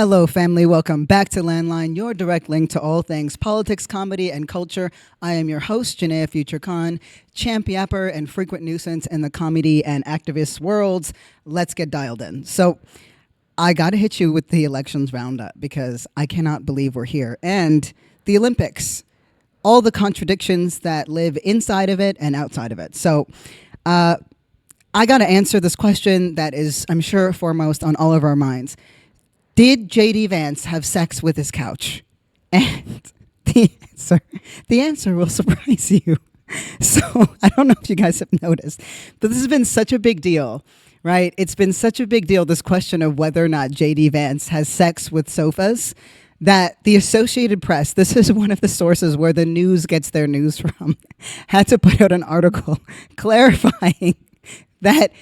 Hello, family. Welcome back to Landline, your direct link to all things politics, comedy, and culture. I am your host, Janaya Future Khan, champ yapper and frequent nuisance in the comedy and activist worlds. Let's get dialed in. So I got to hit you with the elections roundup because I cannot believe we're here. And the Olympics, all the contradictions that live inside of it and outside of it. So I got to answer this question that is, I'm sure, foremost on all of our minds. Did JD Vance have sex with his couch? And the answer will surprise you. So I don't know if you guys have noticed, but this has been such a big deal, right? It's been such a big deal, this question of whether or not JD Vance has sex with sofas, that the Associated Press, this is one of the sources where the news gets their news from, had to put out an article clarifying that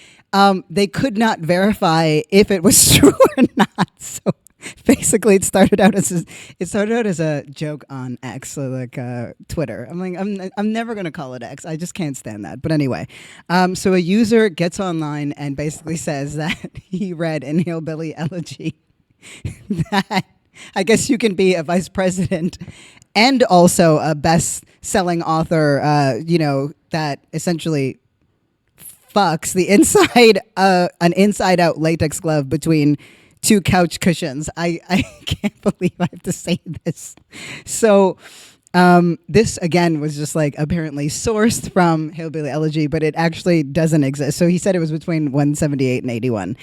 they could not verify if it was true or not. So basically, it started out as a joke on X, so like Twitter. I'm never gonna call it X. I just can't stand that. But anyway, so a user gets online and basically says that he read in Hillbilly Elegy that I guess you can be a vice president and also a best-selling author. That essentially fucks the inside, an inside-out latex glove between two couch cushions. I can't believe I have to say this. So this, again, was just like apparently sourced from Hillbilly Elegy, but it actually doesn't exist. So he said it was between 178 and 81.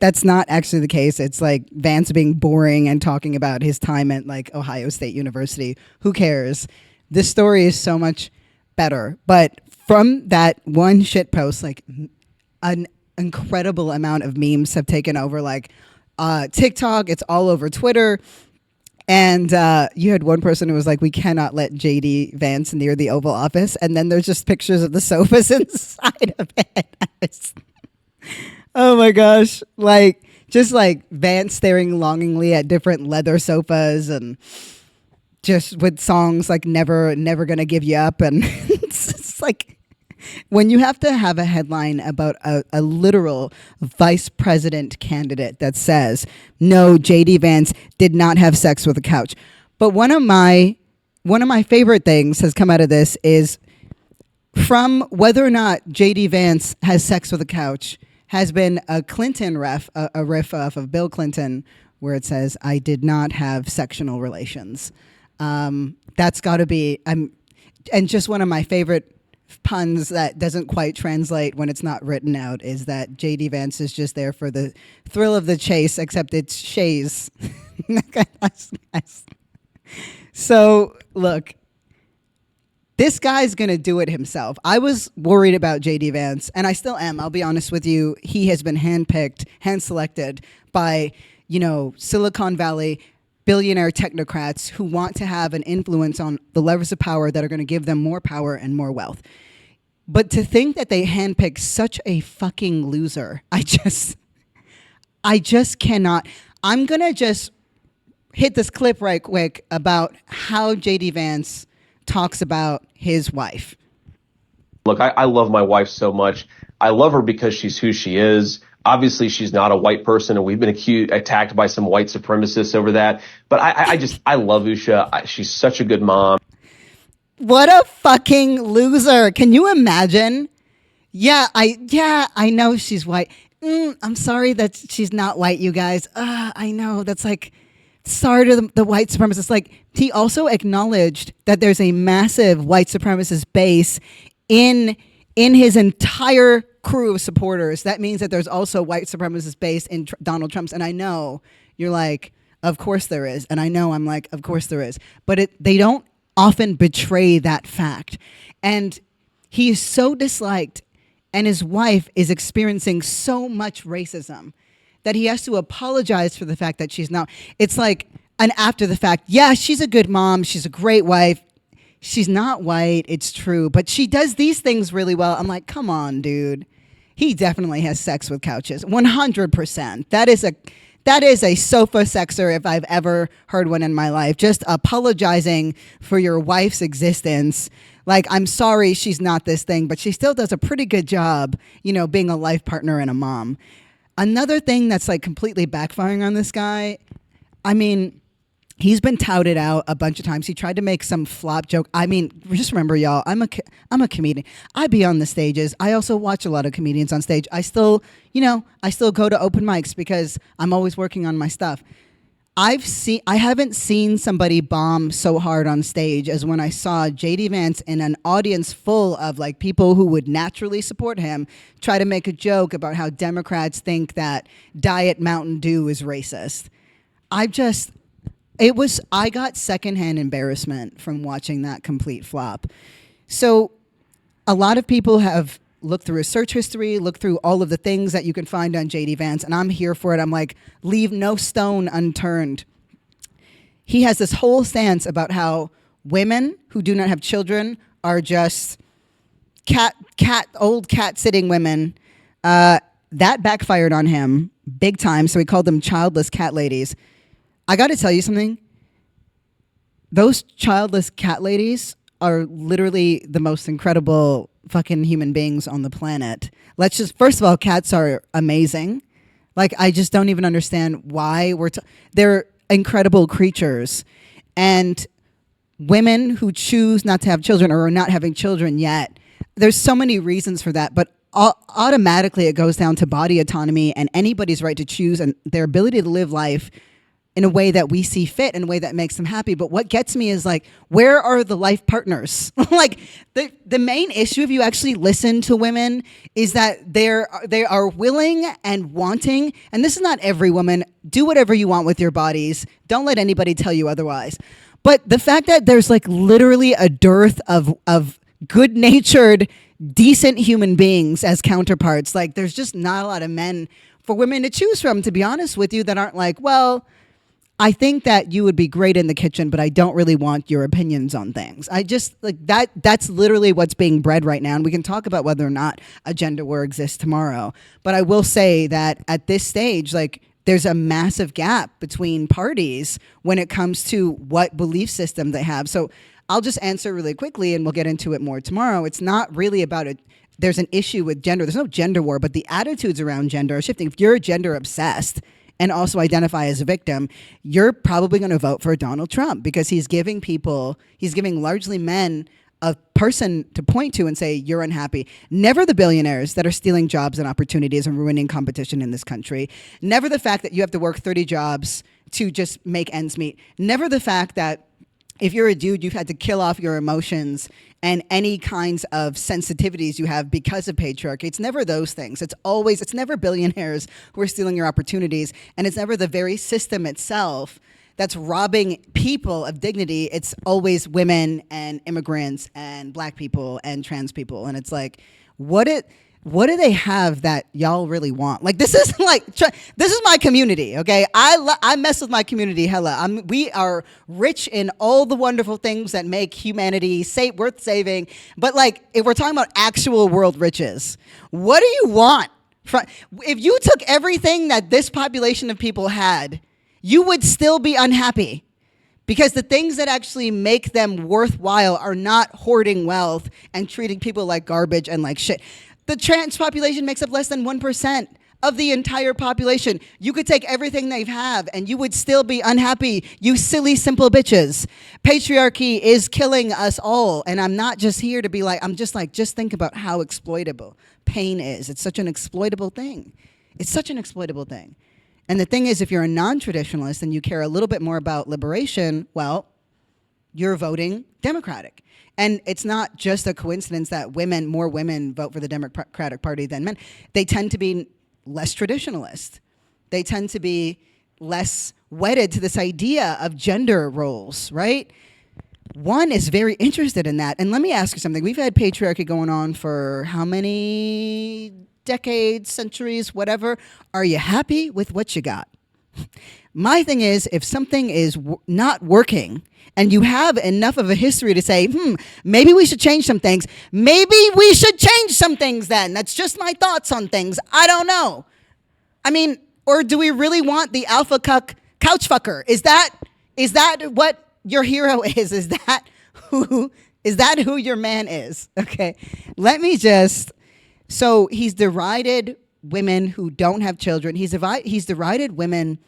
That's not actually the case. It's like Vance being boring and talking about his time at like Ohio State University. Who cares? This story is so much better. But from that one shit post, like an incredible amount of memes have taken over, like TikTok, it's all over Twitter. And you had one person who was like, we cannot let JD Vance near the Oval Office. And then there's just pictures of the sofas inside of it. Oh my gosh. Just like Vance staring longingly at different leather sofas and just with songs like Never Gonna Give You Up. And it's like, when you have to have a headline about a literal vice president candidate that says, no, JD Vance did not have sex with a couch. But one of my favorite things has come out of this is from whether or not JD Vance has sex with a couch has been a Clinton a riff off of Bill Clinton, where it says, I did not have sexual relations. That's got to be, and just one of my favorite puns that doesn't quite translate when it's not written out is that JD Vance is just there for the thrill of the chase, except it's shays. So look, this guy's gonna do it himself. I was worried about JD Vance, and I still am. I'll be honest with you. He has been handpicked, hand-selected by, Silicon Valley billionaire technocrats who want to have an influence on the levers of power that are going to give them more power and more wealth. But to think that they handpick such a fucking loser, I just cannot. I'm going to just hit this clip right quick about how JD Vance talks about his wife. Look, I love my wife so much. I love her because she's who she is. Obviously, she's not a white person, and we've been attacked by some white supremacists over that. But I love Usha. She's such a good mom. What a fucking loser. Can you imagine? I know she's white. I'm sorry that she's not white, you guys. I know. That's like, sorry to the white supremacists. Like, he also acknowledged that there's a massive white supremacist base in his entire crew of supporters. That means that there's also white supremacist base in Donald Trump's. And I know you're like, of course there is. And I know I'm like, of course there is. But they don't often betray that fact. And he is so disliked, and his wife is experiencing so much racism that he has to apologize for the fact that she's not. It's like an after the fact. Yeah, she's a good mom. She's a great wife. She's not white, it's true, but she does these things really well. I'm like, come on, dude. He definitely has sex with couches, 100%. That is a sofa sexer if I've ever heard one in my life. Just apologizing for your wife's existence. Like, I'm sorry she's not this thing, but she still does a pretty good job, being a life partner and a mom. Another thing that's like completely backfiring on this guy, I mean, he's been touted out a bunch of times. He tried to make some flop joke. I mean, just remember, y'all, I'm a comedian. I be on the stages. I also watch a lot of comedians on stage. I still, I still go to open mics because I'm always working on my stuff. I haven't seen somebody bomb so hard on stage as when I saw JD Vance in an audience full of like people who would naturally support him try to make a joke about how Democrats think that Diet Mountain Dew is racist. I got secondhand embarrassment from watching that complete flop. So a lot of people have looked through his search history, looked through all of the things that you can find on JD Vance, and I'm here for it. I'm like, leave no stone unturned. He has this whole stance about how women who do not have children are just old cat sitting women. That backfired on him big time, so he called them childless cat ladies. I got to tell you something. Those childless cat ladies are literally the most incredible fucking human beings on the planet. First of all, cats are amazing. Like, I just don't even understand why they're incredible creatures. And women who choose not to have children or are not having children yet, there's so many reasons for that, but automatically it goes down to body autonomy and anybody's right to choose and their ability to live life in a way that we see fit, in a way that makes them happy. But what gets me is like, where are the life partners? Like the main issue, if you actually listen to women, is that they are willing and wanting, and this is not every woman, do whatever you want with your bodies. Don't let anybody tell you otherwise. But the fact that there's like literally a dearth of good-natured, decent human beings as counterparts, like there's just not a lot of men for women to choose from, to be honest with you, that aren't like, well, I think that you would be great in the kitchen, but I don't really want your opinions on things. I just like that's literally what's being bred right now. And we can talk about whether or not a gender war exists tomorrow. But I will say that at this stage, like there's a massive gap between parties when it comes to what belief system they have. So I'll just answer really quickly and we'll get into it more tomorrow. It's not really about it. There's an issue with gender. There's no gender war, but the attitudes around gender are shifting. If you're gender obsessed and also identify as a victim, you're probably going to vote for Donald Trump because he's giving largely men a person to point to and say, you're unhappy. Never the billionaires that are stealing jobs and opportunities and ruining competition in this country. Never the fact that you have to work 30 jobs to just make ends meet. Never the fact that if you're a dude, you've had to kill off your emotions and any kinds of sensitivities you have because of patriarchy. It's never those things. It's never billionaires who are stealing your opportunities, and it's never the very system itself that's robbing people of dignity. It's always women and immigrants and black people and trans people. And it's like, what do they have that y'all really want? Like, this is my community, okay? I mess with my community hella. We are rich in all the wonderful things that make humanity worth saving. But like, if we're talking about actual world riches, what do you want? If you took everything that this population of people had, you would still be unhappy. Because the things that actually make them worthwhile are not hoarding wealth and treating people like garbage and like shit. The trans population makes up less than 1% of the entire population. You could take everything they have and you would still be unhappy, you silly, simple bitches. Patriarchy is killing us all. And I'm not just here to be like, just think about how exploitable pain is. It's such an exploitable thing. It's such an exploitable thing. And the thing is, if you're a non-traditionalist and you care a little bit more about liberation, well, you're voting Democratic. And it's not just a coincidence that more women vote for the Democratic Party than men. They tend to be less traditionalist. They tend to be less wedded to this idea of gender roles, right? One is very interested in that. And let me ask you something. We've had patriarchy going on for how many decades, centuries, whatever? Are you happy with what you got? My thing is, if something is not working and you have enough of a history to say, maybe we should change some things. Maybe we should change some things then. That's just my thoughts on things. I don't know. I mean, or do we really want the alpha cuck couch fucker? Is that what your hero is? Is that who your man is? Okay. So he's derided women who don't have children. He's derided women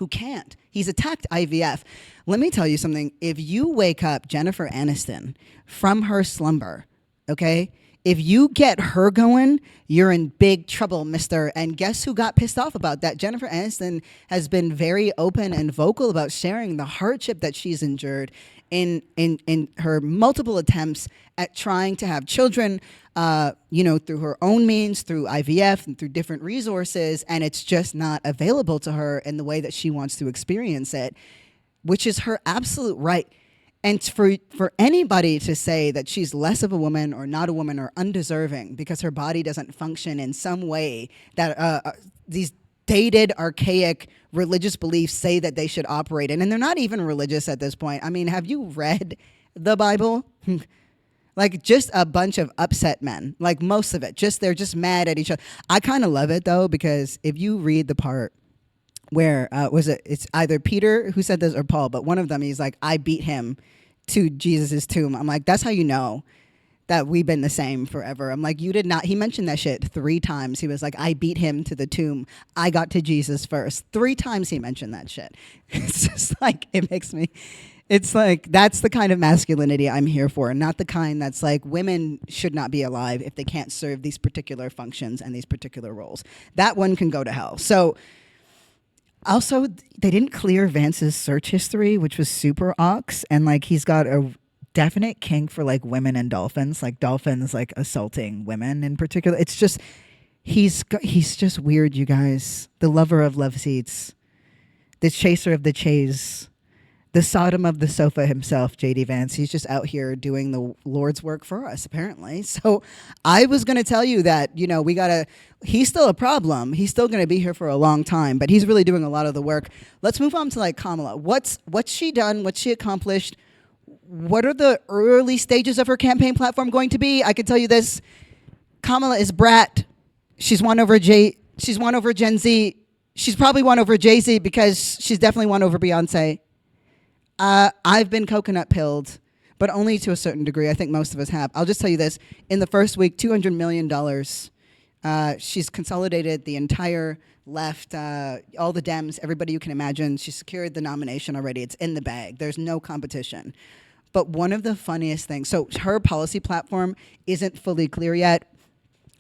who can't. He's attacked IVF. Let me tell you something. If you wake up Jennifer Aniston from her slumber, okay? If you get her going, you're in big trouble, mister. And guess who got pissed off about that? Jennifer Aniston has been very open and vocal about sharing the hardship that she's endured in her multiple attempts at trying to have children, through her own means, through IVF and through different resources. And it's just not available to her in the way that she wants to experience it, which is her absolute right. And for anybody to say that she's less of a woman or not a woman or undeserving because her body doesn't function in some way that these dated, archaic religious beliefs say that they should operate in, and they're not even religious at this point. I mean, have you read the Bible? Like, just a bunch of upset men, like most of it. They're just mad at each other. I kind of love it, though, because if you read the part where it's either Peter who said this or Paul, but one of them, he's like, I beat him to Jesus's tomb. I'm like, that's how you know that we've been the same forever. I'm like, you did not. He mentioned that shit 3 times. He was like, I beat him to the tomb. I got to Jesus first. 3 times he mentioned that shit. It's just like, it's like, that's the kind of masculinity I'm here for, not the kind that's like, women should not be alive if they can't serve these particular functions and these particular roles. That one can go to hell. So, also, they didn't clear Vance's search history, which was super ox, and like he's got a definite kink for like women and dolphins, like assaulting women in particular. It's just he's just weird, you guys. The lover of love seats, the chaser of the chase, the Sodom of the sofa himself, JD Vance. He's just out here doing the Lord's work for us, apparently. So I was going to tell you that, he's still a problem. He's still going to be here for a long time, but he's really doing a lot of the work. Let's move on to like Kamala. What's she done? What's she accomplished? What are the early stages of her campaign platform going to be? I can tell you this. Kamala is brat. She's won over Gen Z. She's probably won over Jay-Z because she's definitely won over Beyonce. I've been coconut pilled, but only to a certain degree. I think most of us have. I'll just tell you this. In the first week, $200 million. She's consolidated the entire left, all the Dems, everybody you can imagine. She secured the nomination already. It's in the bag. There's no competition. But one of the funniest things, so her policy platform isn't fully clear yet.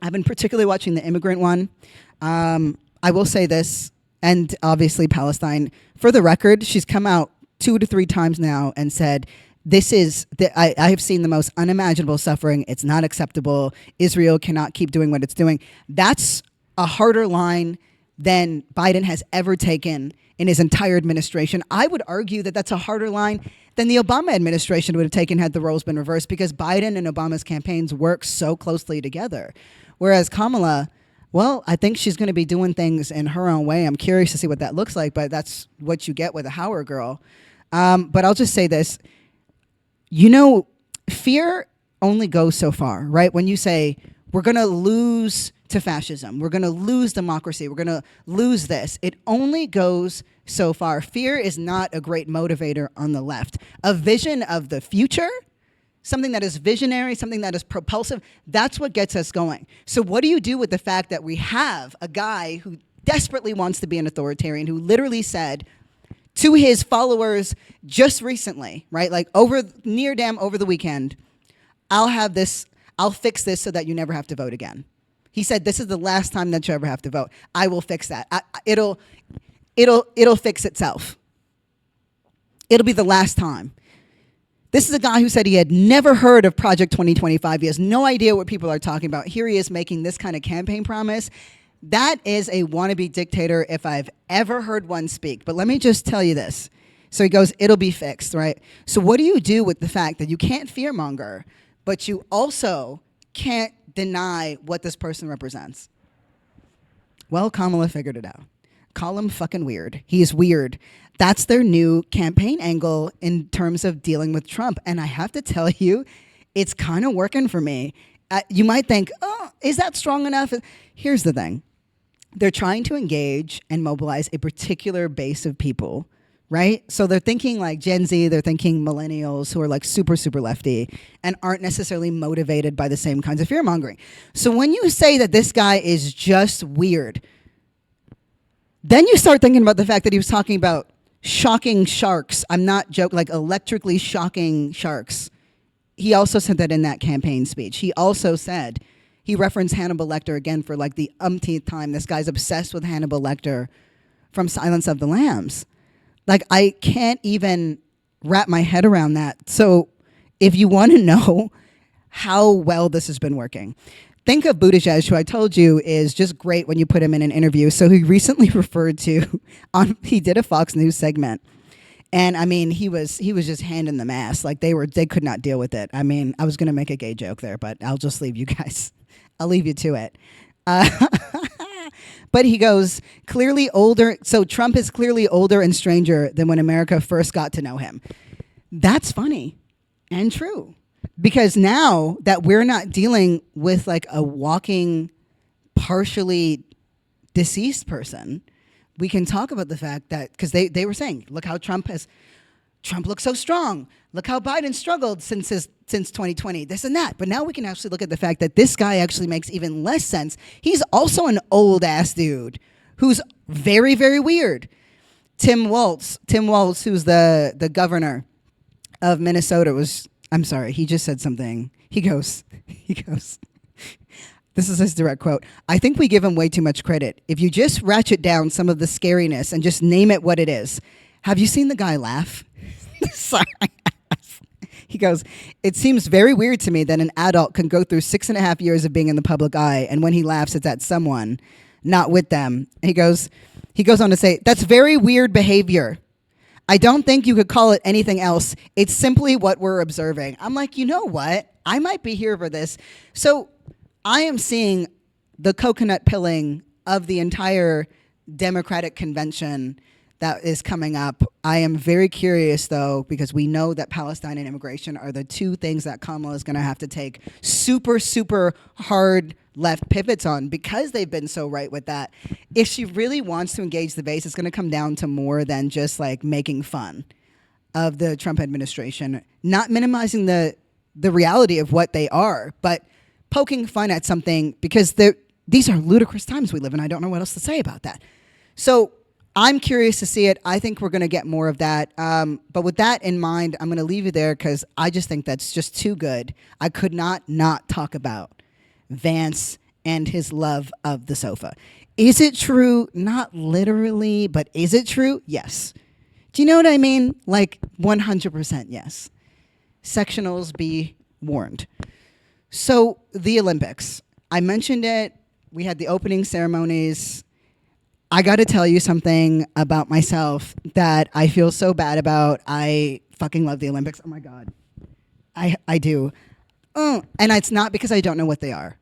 I've been particularly watching the immigrant one. I will say this, and obviously Palestine. For the record, she's come out 2 to 3 times now and said, I have seen the most unimaginable suffering. It's not acceptable. Israel cannot keep doing what it's doing. That's a harder line than Biden has ever taken in his entire administration. I would argue that that's a harder line than the Obama administration would have taken had the roles been reversed, because Biden and Obama's campaigns work so closely together. Whereas Kamala, well, I think she's going to be doing things in her own way. I'm curious to see what that looks like, but that's what you get with a Howard girl. But I'll just say this. Fear only goes so far, right? When you say, we're going to lose to fascism, we're going to lose democracy, we're going to lose this, it only goes so far. Fear is not a great motivator on the left. A vision of the future, something that is visionary, something that is propulsive, that's what gets us going. So what do you do with the fact that we have a guy who desperately wants to be an authoritarian, who literally said to his followers just recently, right? Like over the weekend, I'll fix this so that you never have to vote again. He said, this is the last time that you ever have to vote. I will fix that. It'll fix itself. It'll be the last time. This is a guy who said he had never heard of Project 2025. He has no idea what people are talking about. Here he is making this kind of campaign promise. That is a wannabe dictator if I've ever heard one speak. But let me just tell you this. So he goes, it'll be fixed, right? So what do you do with the fact that you can't fearmonger, but you also can't deny what this person represents? Well, Kamala figured it out. Call him fucking weird. He is weird. That's their new campaign angle in terms of dealing with Trump. And I have to tell you, it's kind of working for me. You might think, oh, is that strong enough? Here's the thing. They're trying to engage and mobilize a particular base of people, right? So they're thinking like Gen Z, they're thinking millennials who are like super, super lefty and aren't necessarily motivated by the same kinds of fear-mongering. So when you say that this guy is just weird, Then you start thinking about the fact that he was talking about shocking sharks. I'm not joking, like electrically shocking sharks. He also said that in that campaign speech. He also said, he referenced Hannibal Lecter again for like the umpteenth time. This guy's obsessed with Hannibal Lecter from Silence of the Lambs. Like, I can't even wrap my head around that. So if you want to know how well this has been working, think of Buttigieg, who I told you is just great when you put him in an interview. So he recently referred to, he did a Fox News segment. And I mean, he was just handing them ass. Like they could not deal with it. I mean, I was going to make a gay joke there, but I'll just leave you guys. I'll leave you to it. But he goes, clearly older. So Trump is clearly older and stranger than when America first got to know him. That's funny and true. Because now that we're not dealing with like a walking, partially deceased person, we can talk about the fact that, because they were saying, look how Trump looks so strong. Look how Biden struggled since 2020, this and that. But now we can actually look at the fact that this guy actually makes even less sense. He's also an old ass dude who's very, very weird. Tim Walz, who's the governor of Minnesota, I'm sorry, he just said something. He goes, this is his direct quote. I think we give him way too much credit. If you just ratchet down some of the scariness and just name it what it is. Have you seen the guy laugh? Sorry. He goes, it seems very weird to me that an adult can go through 6.5 years of being in the public eye, and when he laughs, it's at someone, not with them. He goes on to say, that's very weird behavior. I don't think you could call it anything else. It's simply what we're observing. I'm like, you know what? I might be here for this. So I am seeing the coconut pilling of the entire Democratic convention that is coming up. I am very curious, though, because we know that Palestine and immigration are the two things that Kamala is going to have to take super, super hard left pivots on, because they've been so right with that. If she really wants to engage the base, it's going to come down to more than just like making fun of the Trump administration, not minimizing the reality of what they are, but poking fun at something, because these are ludicrous times we live in. I don't know what else to say about that. So I'm curious to see it. I think we're going to get more of that. But with that in mind, I'm going to leave you there because I just think that's just too good. I could not talk about Vance and his love of the sofa. Is it true? Not literally, but is it true? Yes. Do you know what I mean? Like 100% yes. Sectionals be warned. So the Olympics. I mentioned it. We had the opening ceremonies. I got to tell you something about myself that I feel so bad about. I fucking love the Olympics. Oh my God. I do. And it's not because I don't know what they are.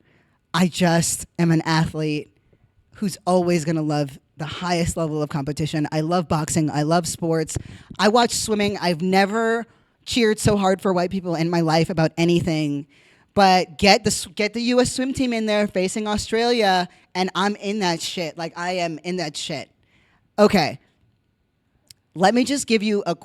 I just am an athlete who's always going to love the highest level of competition. I love boxing. I love sports. I watch swimming. I've never cheered so hard for white people in my life about anything. But get the U.S. swim team in there facing Australia, and I'm in that shit. Like, I am in that shit. Okay. Let me just give you a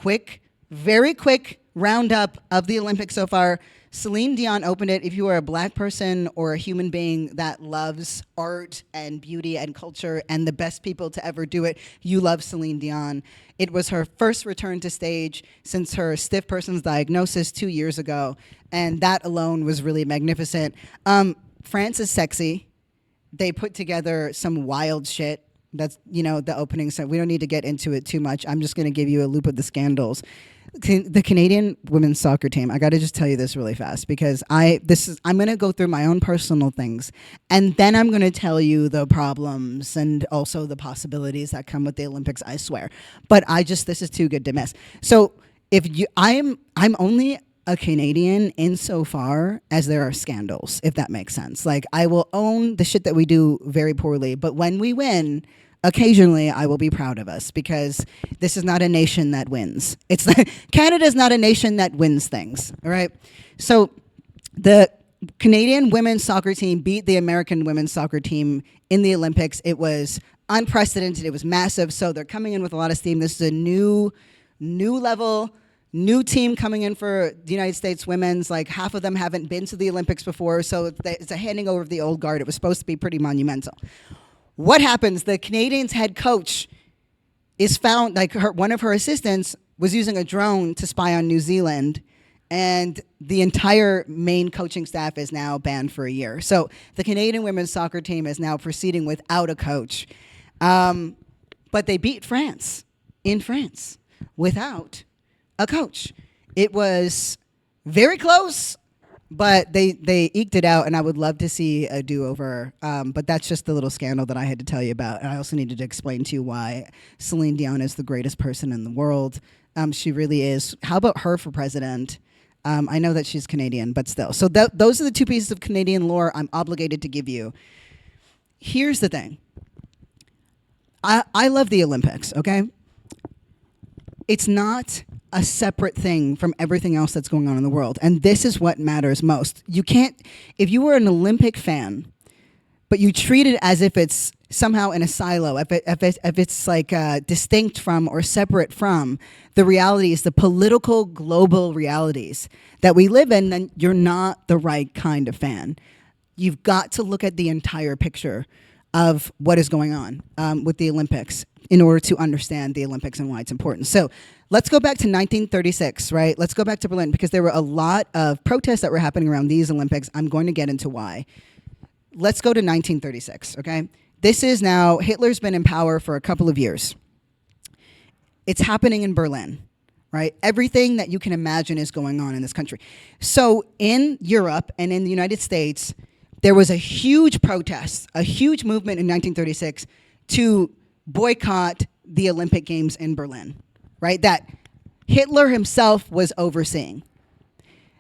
very quick roundup of the Olympics so far. Celine Dion opened it. If you are a black person or a human being that loves art and beauty and culture and the best people to ever do it, you love Celine Dion. It was her first return to stage since her stiff person's diagnosis 2 years ago, and that alone was really magnificent. France is sexy. They put together some wild shit. That's, the opening. So we don't need to get into it too much. I'm just going to give you a loop of the scandals. The Canadian women's soccer team, I got to just tell you this really fast because I'm going to go through my own personal things, and then I'm going to tell you the problems and also the possibilities that come with the Olympics, I swear. But this is too good to miss. So I'm only a Canadian insofar as there are scandals, if that makes sense. Like, I will own the shit that we do very poorly, but when we win, occasionally I will be proud of us, because this is not a nation that wins. Canada's not a nation that wins things, all right? So the Canadian women's soccer team beat the American women's soccer team in the Olympics. It was unprecedented. It was massive. So they're coming in with a lot of steam. This is a new level, new team coming in for the United States women's. Like, half of them haven't been to the Olympics before, so it's a handing over of the old guard. It was supposed to be pretty monumental. What happens? The Canadians head coach is found, like one of her assistants was using a drone to spy on New Zealand, and the entire main coaching staff is now banned for a year. So the Canadian women's soccer team is now proceeding without a coach. But they beat France in France without a coach. It was very close, but they eked it out, and I would love to see a do-over. But that's just the little scandal that I had to tell you about. And I also needed to explain to you why Celine Dion is the greatest person in the world. She really is. How about her for president? I know that she's Canadian, but still. So those are the two pieces of Canadian lore I'm obligated to give you. Here's the thing. I love the Olympics, okay? It's not a separate thing from everything else that's going on in the world. And this is what matters most. You can't, if you were an Olympic fan, but you treat it as if it's somehow in a silo, if it's like distinct from or separate from the realities, the political global realities that we live in, then you're not the right kind of fan. You've got to look at the entire picture of what is going on with the Olympics in order to understand the Olympics and why it's important. So let's go back to 1936, right? Let's go back to Berlin, because there were a lot of protests that were happening around these Olympics. I'm going to get into why. Let's go to 1936, okay? This is now, Hitler's been in power for a couple of years. It's happening in Berlin, right? Everything that you can imagine is going on in this country. So in Europe and in the United States, there was a huge protest, a huge movement in 1936 to boycott the Olympic Games in Berlin, right? That Hitler himself was overseeing.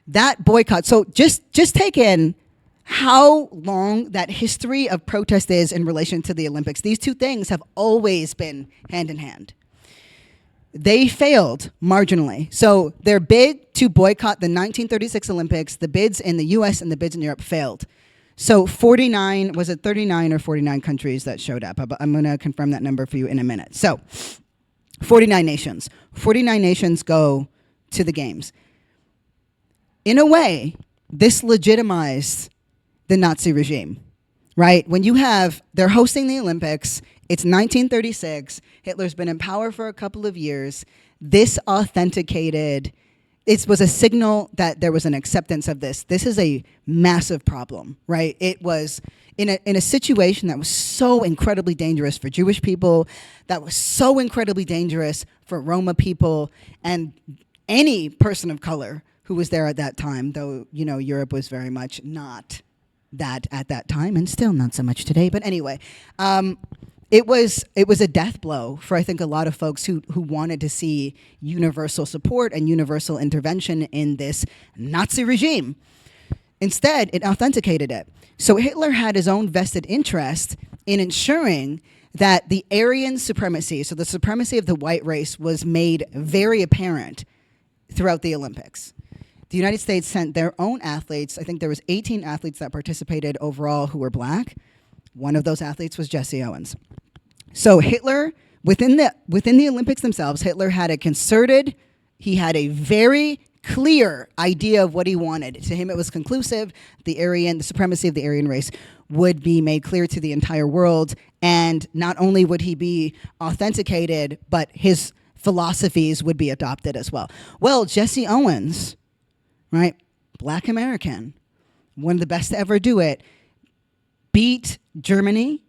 That boycott, so just take in how long that history of protest is in relation to the Olympics. These two things have always been hand in hand. They failed marginally. So their bid to boycott the 1936 Olympics, the bids in the US and the bids in Europe failed. So 49, was it 39 or 49 countries that showed up? I'm going to confirm that number for you in a minute. So 49 nations. 49 nations go to the games. In a way, this legitimized the Nazi regime, right? When you have, they're hosting the Olympics, it's 1936, Hitler's been in power for a couple of years, this authenticated, it was a signal that there was an acceptance of this. This is a massive problem, right? It was in a situation that was so incredibly dangerous for Jewish people, that was so incredibly dangerous for Roma people, and any person of color who was there at that time, though, you know, Europe was very much not that at that time, and still not so much today. But anyway, it was a death blow for, I think, a lot of folks who wanted to see universal support and universal intervention in this Nazi regime. Instead, it authenticated it. So Hitler had his own vested interest in ensuring that the Aryan supremacy, so the supremacy of the white race, was made very apparent throughout the Olympics. The United States sent their own athletes. I think there was 18 athletes that participated overall who were black. One of those athletes was Jesse Owens. So Hitler, within the Olympics themselves, Hitler had a concerted, he had a very clear idea of what he wanted. To him, it was conclusive. The supremacy of the Aryan race would be made clear to the entire world. And not only would he be authenticated, but his philosophies would be adopted as well. Well, Jesse Owens, right, black American, one of the best to ever do it, beat Germany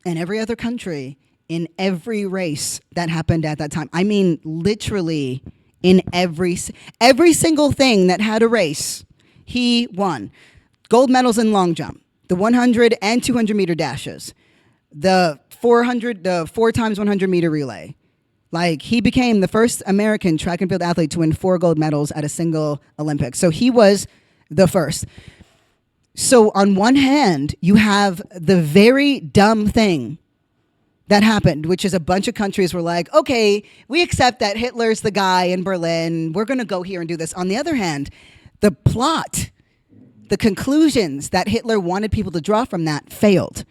and every other country in every race that happened at that time. I mean, literally in every single thing that had a race, he won. Gold medals in long jump, the 100 and 200 meter dashes, the 4 times 100 meter relay. Like, he became the first American track and field athlete to win 4 gold medals at a single Olympics. So he was the first. So on one hand, you have the very dumb thing that happened, which is a bunch of countries were like, okay, we accept that Hitler's the guy in Berlin. We're going to go here and do this. On the other hand, the plot, the conclusions that Hitler wanted people to draw from that failed.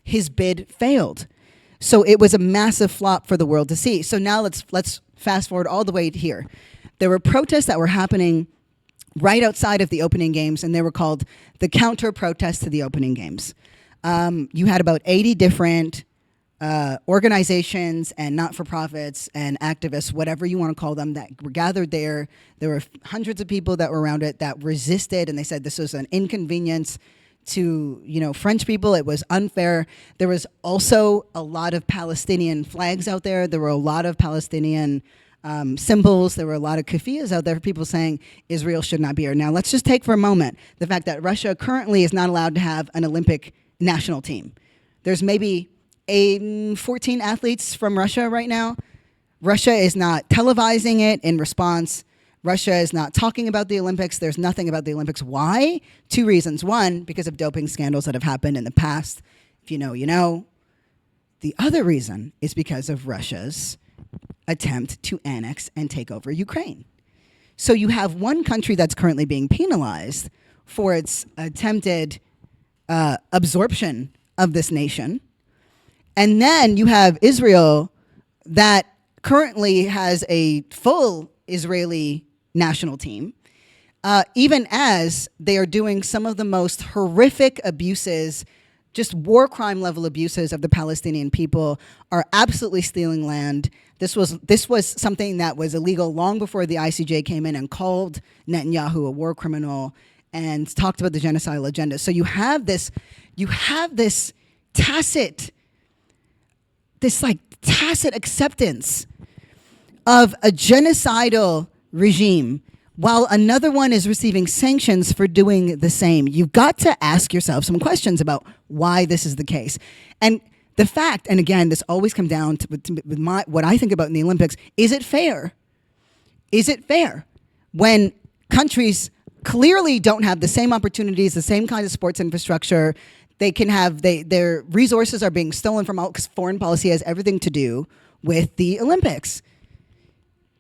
His bid failed. So it was a massive flop for the world to see. So now let's fast forward all the way to here. There were protests that were happening right outside of the opening games, and they were called the counter protests to the opening games. You had about 80 different organizations and not-for-profits and activists, whatever you want to call them, that were gathered there. There were hundreds of people that were around it that resisted, and they said this was an inconvenience to, French people. It was unfair. There was also a lot of Palestinian flags out there. There were a lot of Palestinian symbols. There were a lot of keffiyehs out there for people saying Israel should not be here. Now, let's just take for a moment the fact that Russia currently is not allowed to have an Olympic national team. There's maybe 14 athletes from Russia right now. Russia is not televising it in response. Russia is not talking about the Olympics. There's nothing about the Olympics. Why? Two reasons. One, because of doping scandals that have happened in the past. If you know, you know. The other reason is because of Russia's attempt to annex and take over Ukraine. So you have one country that's currently being penalized for its attempted absorption of this nation. And then you have Israel that currently has a full Israeli national team, even as they are doing some of the most horrific abuses, just war crime level abuses of the Palestinian people, are absolutely stealing land. This was something that was illegal long before the ICJ came in and called Netanyahu a war criminal and talked about the genocidal agenda. So you have this tacit acceptance of a genocidal regime while another one is receiving sanctions for doing the same. You've got to ask yourself some questions about why this is the case. And the fact, and again, this always comes down to what I think about in the Olympics, is it fair? Is it fair when countries clearly don't have the same opportunities, the same kind of sports infrastructure? They can have, their resources are being stolen from all, because foreign policy has everything to do with the Olympics.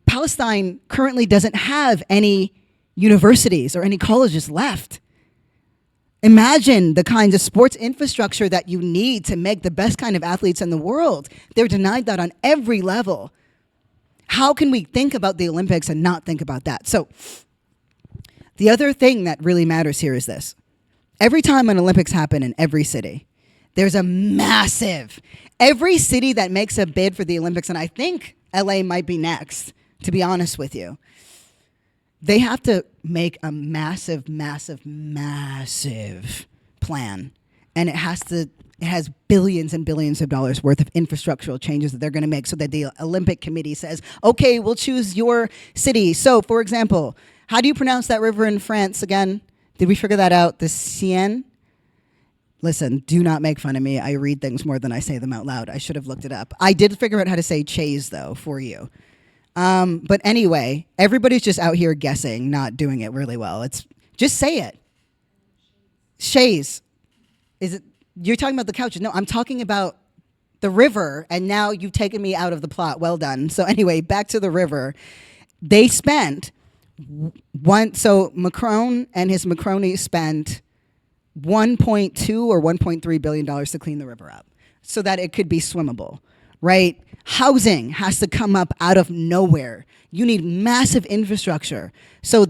Palestine currently doesn't have any universities or any colleges left. Imagine the kinds of sports infrastructure that you need to make the best kind of athletes in the world. They're denied that on every level. How can we think about the Olympics and not think about that? So the other thing that really matters here is this. Every time an Olympics happen in every city, there's a every city that makes a bid for the Olympics, and I think LA might be next, to be honest with you, they have to make a massive plan. And it has billions and billions of dollars worth of infrastructural changes that they're going to make so that the Olympic Committee says, okay, we'll choose your city. So, for example, how do you pronounce that river in France again? Did we figure that out? The Seine? Listen, do not make fun of me. I read things more than I say them out loud. I should have looked it up. I did figure out how to say Chase, though, for you. But anyway, everybody's just out here guessing, not doing it really well. Just say it. Shays. Is it? You're talking about the couches. No, I'm talking about the river, and now you've taken me out of the plot. Well done. So anyway, back to the river. They spent so Macron and his Macronies spent $1.2 or $1.3 billion to clean the river up so that it could be swimmable, right? Housing has to come up out of nowhere. You need massive infrastructure. So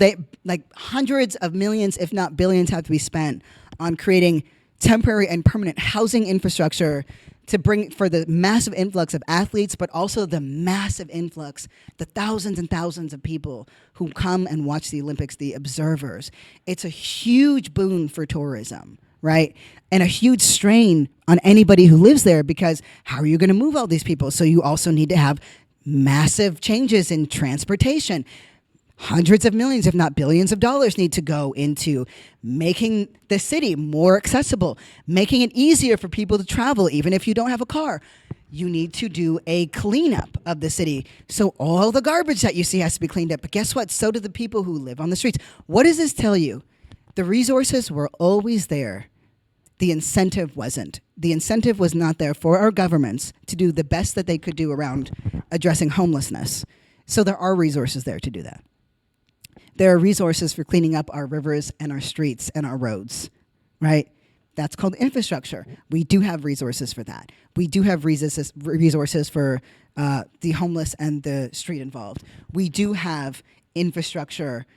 hundreds of millions, if not billions, have to be spent on creating temporary and permanent housing infrastructure to bring for the massive influx of athletes, but also the massive influx, the thousands and thousands of people who come and watch the Olympics, the observers. It's a huge boon for tourism, right? And a huge strain on anybody who lives there, because how are you going to move all these people? So you also need to have massive changes in transportation. Hundreds of millions, if not billions of dollars need to go into making the city more accessible, making it easier for people to travel, even if you don't have a car. You need to do a cleanup of the city. So all the garbage that you see has to be cleaned up. But guess what? So do the people who live on the streets. What does this tell you? The resources were always there. The incentive wasn't. The incentive was not there for our governments to do the best that they could do around addressing homelessness. So there are resources there to do that. There are resources for cleaning up our rivers and our streets and our roads, right? That's called infrastructure. We do have resources for that. We do have resources for the homeless and the street involved. We do have infrastructure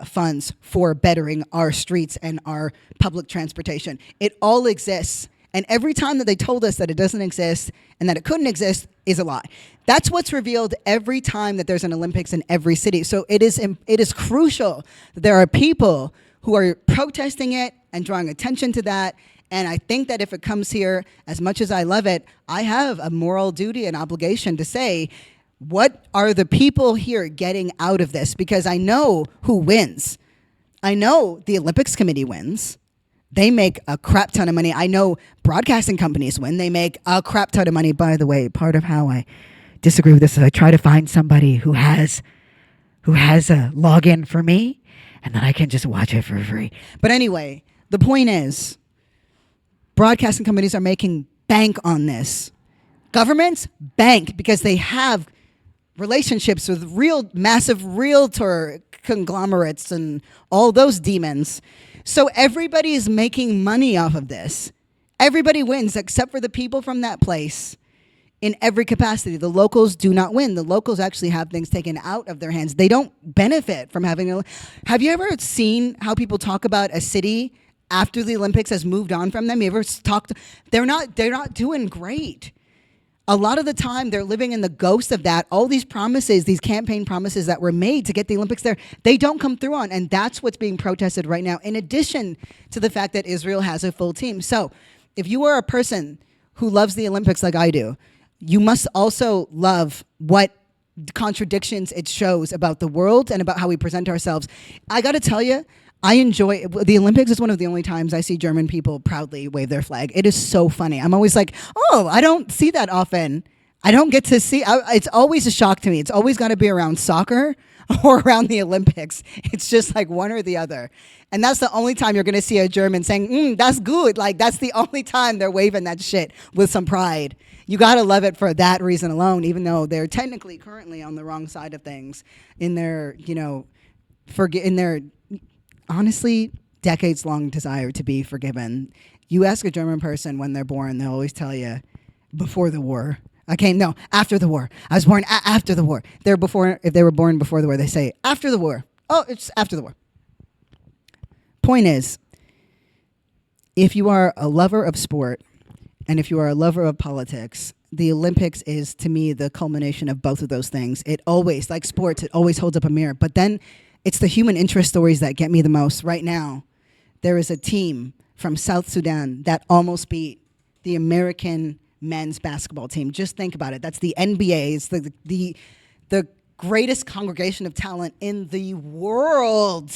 funds for bettering our streets and our public transportation. It all exists. And every time that they told us that it doesn't exist and that it couldn't exist is a lie. That's what's revealed every time that there's an Olympics in every city. So it is crucial that there are people who are protesting it and drawing attention to that. And I think that if it comes here, as much as I love it, I have a moral duty and obligation to say, what are the people here getting out of this? Because I know who wins. I know the Olympics Committee wins. They make a crap ton of money. I know broadcasting companies win. They make a crap ton of money. By the way, part of how I disagree with this is I try to find somebody who has a login for me, and then I can just watch it for free. But anyway, the point is, broadcasting companies are making bank on this. Governments bank because they have relationships with real massive realtor conglomerates and all those demons. So everybody is making money off of this. Everybody wins except for the people from that place in every capacity. The locals do not win. The locals actually have things taken out of their hands. They don't benefit from having a... Have you ever seen how people talk about a city after the Olympics has moved on from them? You ever talked? They're not doing great. A lot of the time, they're living in the ghost of that. All these promises, these campaign promises that were made to get the Olympics there, they don't come through on. And that's what's being protested right now, in addition to the fact that Israel has a full team. So if you are a person who loves the Olympics like I do, you must also love what contradictions it shows about the world and about how we present ourselves. I got to tell you, I enjoy the Olympics. Is one of the only times I see German people proudly wave their flag. It is so funny. I'm always like, oh, I don't see that often. I don't get to see. It's always a shock to me. It's always got to be around soccer or around the Olympics. It's just like one or the other. And that's the only time you're going to see a German saying, that's good. Like, that's the only time they're waving that shit with some pride. You got to love it for that reason alone, even though they're technically currently on the wrong side of things in their, honestly, decades-long desire to be forgiven. You ask a German person when they're born, they'll always tell you, before the war. After the war. I was born after the war. If they were born before the war, they say, after the war. Oh, it's after the war. Point is, if you are a lover of sport, and if you are a lover of politics, the Olympics is, to me, the culmination of both of those things. It always, like sports, it always holds up a mirror. But then it's the human interest stories that get me the most. Right now, there is a team from South Sudan that almost beat the American men's basketball team. Just think about it. That's the NBA. It's the greatest congregation of talent in the world.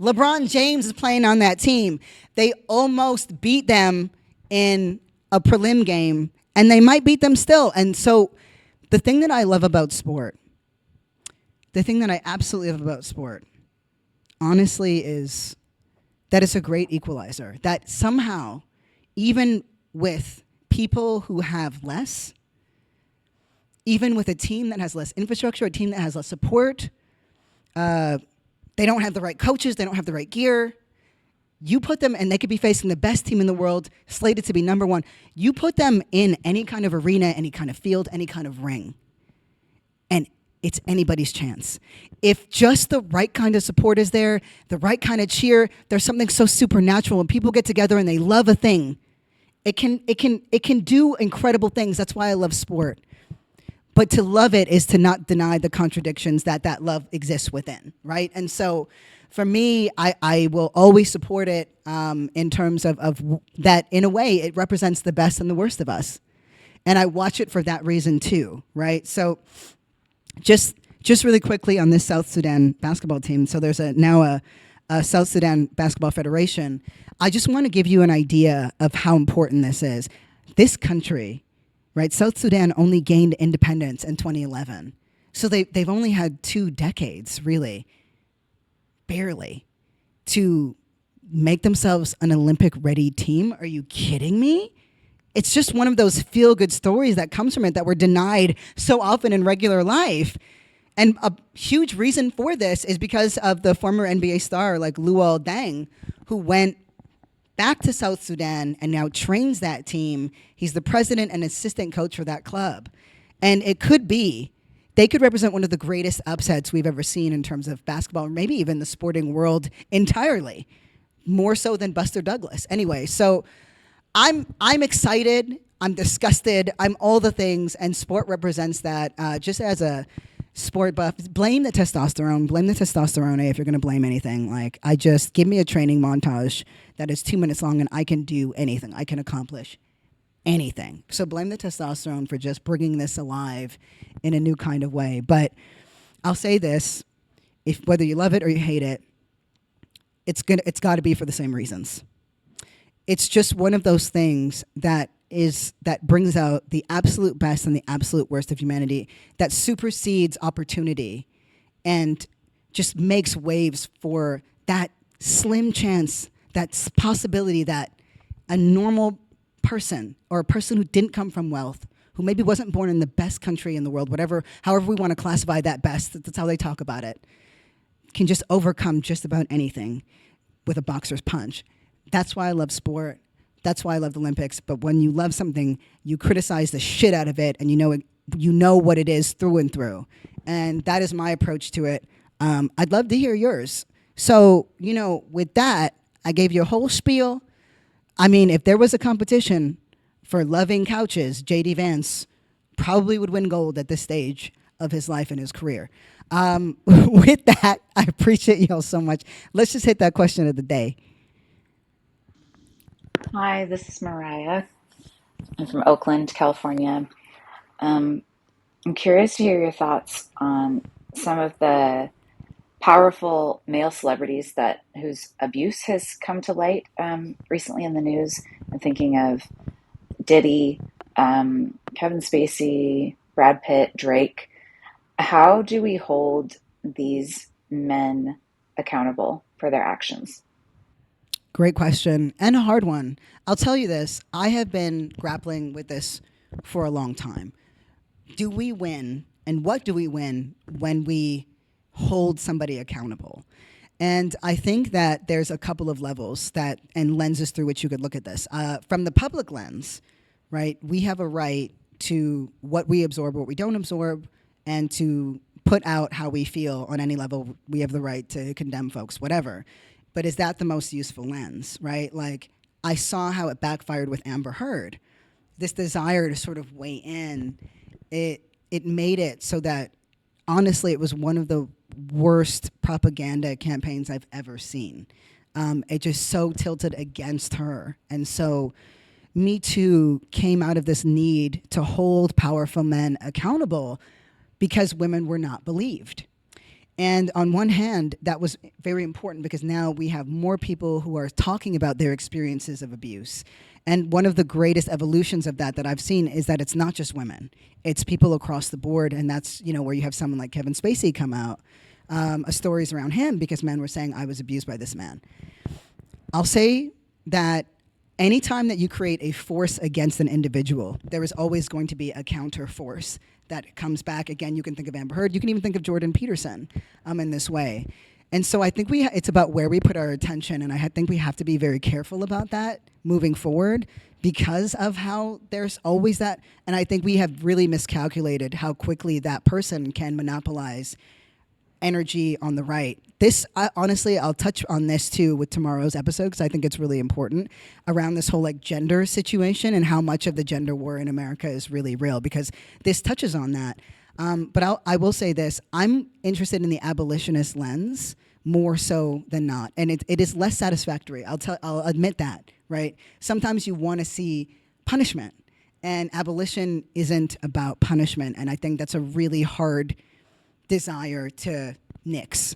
LeBron James is playing on that team. They almost beat them in a prelim game, and they might beat them still. And so the thing that I love about sport, the thing that I absolutely love about sport, honestly, is that it's a great equalizer. That somehow, even with people who have less, even with a team that has less infrastructure, a team that has less support, they don't have the right coaches, they don't have the right gear. You put them, and they could be facing the best team in the world, slated to be number one. You put them in any kind of arena, any kind of field, any kind of ring, and it's anybody's chance. If just the right kind of support is there, the right kind of cheer, there's something so supernatural. When people get together and they love a thing, it can do incredible things. That's why I love sport. But to love it is to not deny the contradictions that love exists within, right? And so for me, I will always support it in terms of that. In a way, it represents the best and the worst of us. And I watch it for that reason too, right? So just really quickly on this South Sudan basketball team. So there's now a South Sudan Basketball Federation. I just want to give you an idea of how important this is. This country, right, South Sudan only gained independence in 2011. So they've only had 2 decades, really, barely, to make themselves an Olympic-ready team. Are you kidding me? It's just one of those feel-good stories that comes from it that we're denied so often in regular life. And a huge reason for this is because of the former NBA star like Luol Deng, who went back to South Sudan and now trains that team. He's the president and assistant coach for that club. And it could be, they could represent one of the greatest upsets we've ever seen in terms of basketball, or maybe even the sporting world entirely, more so than Buster Douglas. Anyway, so I'm excited. I'm disgusted. I'm all the things, and sport represents that. Just as a sport buff, blame the testosterone. Blame the testosterone if you're going to blame anything. Like, I just give me a training montage that is 2 minutes long, and I can do anything. I can accomplish anything. So blame the testosterone for just bringing this alive in a new kind of way. But I'll say this: if whether you love it or you hate it, it's got to be for the same reasons. It's just one of those things that brings out the absolute best and the absolute worst of humanity, that supersedes opportunity and just makes waves for that slim chance, that possibility that a normal person, or a person who didn't come from wealth, who maybe wasn't born in the best country in the world, whatever, however we want to classify that best, that's how they talk about it, can just overcome just about anything with a boxer's punch. That's why I love sport. That's why I love the Olympics. But when you love something, you criticize the shit out of it, and you know what it is through and through. And that is my approach to it. I'd love to hear yours. So, with that, I gave you a whole spiel. I mean, if there was a competition for loving couches, JD Vance probably would win gold at this stage of his life and his career. With that, I appreciate y'all so much. Let's just hit that question of the day. Hi, this is Mariah. I'm from Oakland, California. Um, I'm curious to hear your thoughts on some of the powerful male celebrities that whose abuse has come to light recently in the news. I'm thinking of Diddy, Kevin Spacey, Brad Pitt, Drake. How do we hold these men accountable for their actions? Great question, and a hard one. I'll tell you this: I have been grappling with this for a long time. Do we win, and what do we win when we hold somebody accountable? And I think that there's a couple of levels and lenses through which you could look at this. From the public lens, right, we have a right to what we absorb, what we don't absorb, and to put out how we feel on any level. We have the right to condemn folks, whatever. But is that the most useful lens, right? Like, I saw how it backfired with Amber Heard. This desire to sort of weigh in, it made it so that, honestly, it was one of the worst propaganda campaigns I've ever seen. It just so tilted against her. And so Me Too came out of this need to hold powerful men accountable because women were not believed. And on one hand, that was very important because now we have more people who are talking about their experiences of abuse. And one of the greatest evolutions of that I've seen is that it's not just women. It's people across the board. And that's, where you have someone like Kevin Spacey come out, stories around him because men were saying, I was abused by this man. I'll say that anytime that you create a force against an individual, there is always going to be a counter force that comes back. Again, you can think of Amber Heard. You can even think of Jordan Peterson in this way. And so I think it's about where we put our attention, and I think we have to be very careful about that moving forward because of how there's always that. And I think we have really miscalculated how quickly that person can monopolize energy on the right. Honestly, I'll touch on this too with tomorrow's episode because I think it's really important around this whole gender situation and how much of the gender war in America is really real because this touches on that. But I will say this: I'm interested in the abolitionist lens more so than not, and it is less satisfactory. I'll admit that, right? Sometimes you want to see punishment, and abolition isn't about punishment, and I think that's a really hard desire to nix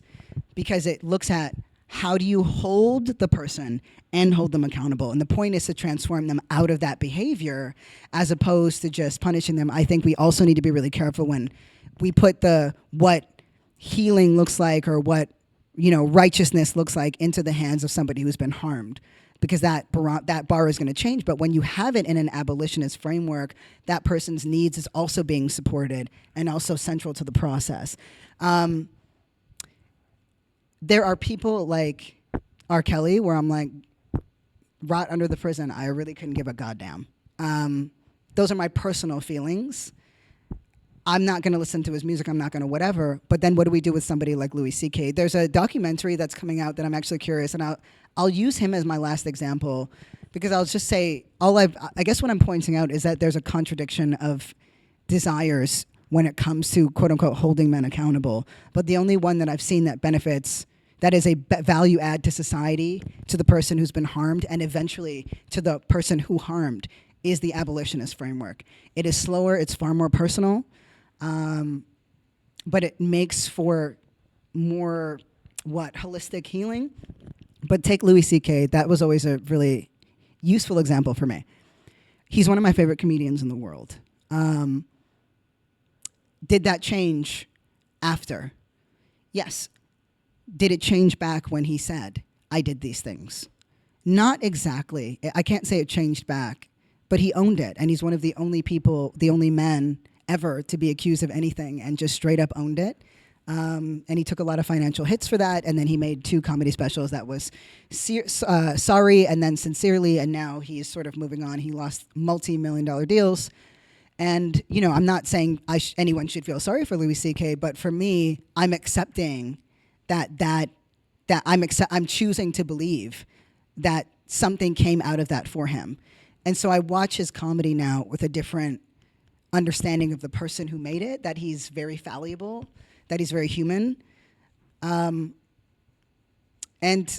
because it looks at how do you hold the person and hold them accountable. And the point is to transform them out of that behavior as opposed to just punishing them. I think we also need to be really careful when we put what healing looks like or what righteousness looks like into the hands of somebody who's been harmed because that bar is going to change. But when you have it in an abolitionist framework, that person's needs is also being supported and also central to the process. There are people like R. Kelly where I'm like, rot under the prison. I really couldn't give a goddamn. Those are my personal feelings. I'm not going to listen to his music. I'm not going to whatever. But then what do we do with somebody like Louis C.K.? There's a documentary that's coming out that I'm actually curious, and I'll use him as my last example because I'll just say I guess what I'm pointing out is that there's a contradiction of desires when it comes to quote unquote holding men accountable. But the only one that I've seen that benefits, that is a value add to society, to the person who's been harmed, and eventually to the person who harmed, is the abolitionist framework. It is slower. It's far more personal. But it makes for more, holistic healing. But take Louis C.K., that was always a really useful example for me. He's one of my favorite comedians in the world. Did that change after? Yes. Did it change back when he said, I did these things? Not exactly. I can't say it changed back, but he owned it. And he's one of the only people, the only men ever to be accused of anything and just straight up owned it. And he took a lot of financial hits for that. And then he made 2 comedy specials that was Sorry and then Sincerely. And now he's sort of moving on. He lost multi-million-dollar deals. And, I'm not saying anyone should feel sorry for Louis C.K., but for me, I'm accepting that I'm choosing to believe that something came out of that for him. And so I watch his comedy now with a different understanding of the person who made it, that he's very fallible, that he's very human. And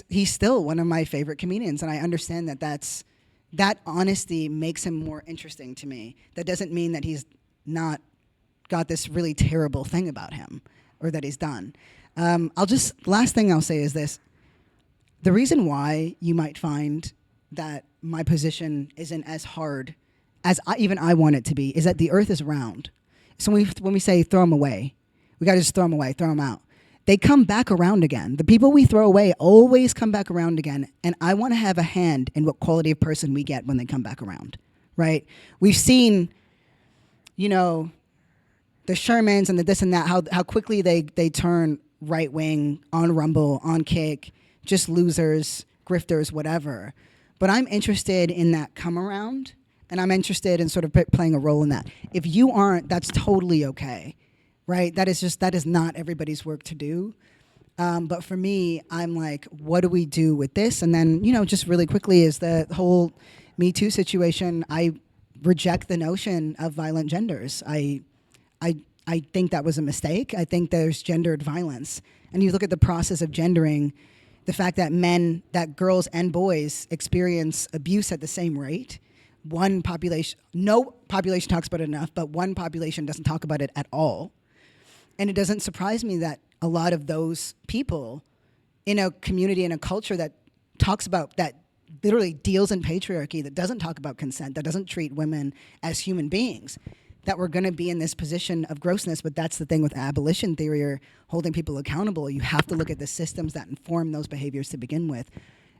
he's still one of my favorite comedians. And I understand that honesty makes him more interesting to me. That doesn't mean that he's not got this really terrible thing about him or that he's done. Last thing I'll say is this. The reason why you might find that my position isn't as hard as even I want it to be is that the earth is round. So when we say throw them away, we got to just throw them away, throw them out. They come back around again. The people we throw away always come back around again. And I want to have a hand in what quality of person we get when they come back around, right? We've seen, the Shermans and the this and that, how quickly they turn right wing, on Rumble, on Kick, just losers, grifters, whatever. But I'm interested in that come around, and I'm interested in sort of playing a role in that. If you aren't, that's totally okay, right? That is not everybody's work to do. But for me, I'm like, what do we do with this? And then, just really quickly is the whole Me Too situation. I reject the notion of violent genders. I think that was a mistake. I think there's gendered violence. And you look at the process of gendering, the fact that girls and boys experience abuse at the same rate. No population talks about it enough, but one population doesn't talk about it at all. And it doesn't surprise me that a lot of those people in a community, in a culture that talks about, that literally deals in patriarchy, that doesn't talk about consent, that doesn't treat women as human beings, that we're going to be in this position of grossness. But that's the thing with abolition theory or holding people accountable. You have to look at the systems that inform those behaviors to begin with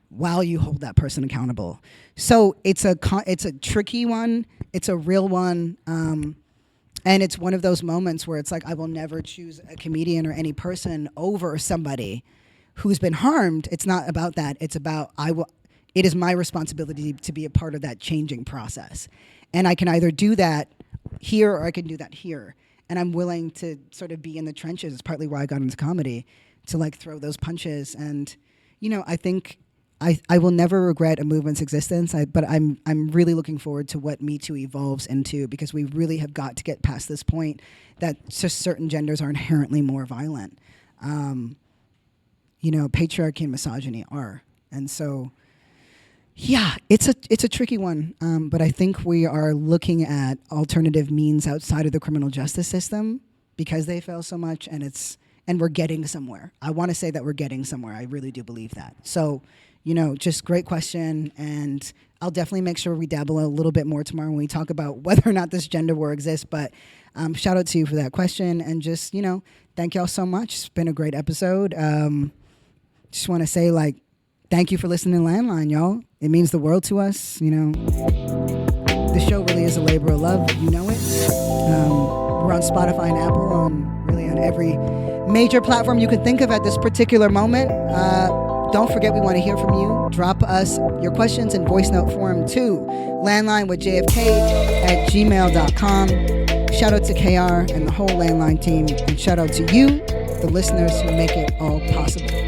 while you hold that person accountable. So it's a tricky one. It's a real one. And it's one of those moments where it's like, I will never choose a comedian or any person over somebody who's been harmed. It's not about that. It's about, it is my responsibility to be a part of that changing process. And I can either do that here or I can do that here. And I'm willing to sort of be in the trenches. It's partly why I got into comedy, to like throw those punches. And, I think I will never regret a movement's existence, but I'm really looking forward to what Me Too evolves into, because we really have got to get past this point that just certain genders are inherently more violent. Patriarchy and misogyny are. And so, yeah, it's a tricky one. But I think we are looking at alternative means outside of the criminal justice system because they fail so much, and we're getting somewhere. I want to say that we're getting somewhere. I really do believe that. So, just great question. And I'll definitely make sure we dabble a little bit more tomorrow when we talk about whether or not this gender war exists. But shout out to you for that question. And just, thank y'all so much. It's been a great episode. Just want to say, thank you for listening to Landline, y'all. It means the world to us. The show really is a labor of love. You know it. We're on Spotify and Apple, on every major platform you can think of at this particular moment. Don't forget, we want to hear from you. Drop us your questions in voice note form to landlinewithjfk@gmail.com. Shout out to KR and the whole Landline team, and shout out to you, the listeners who make it all possible.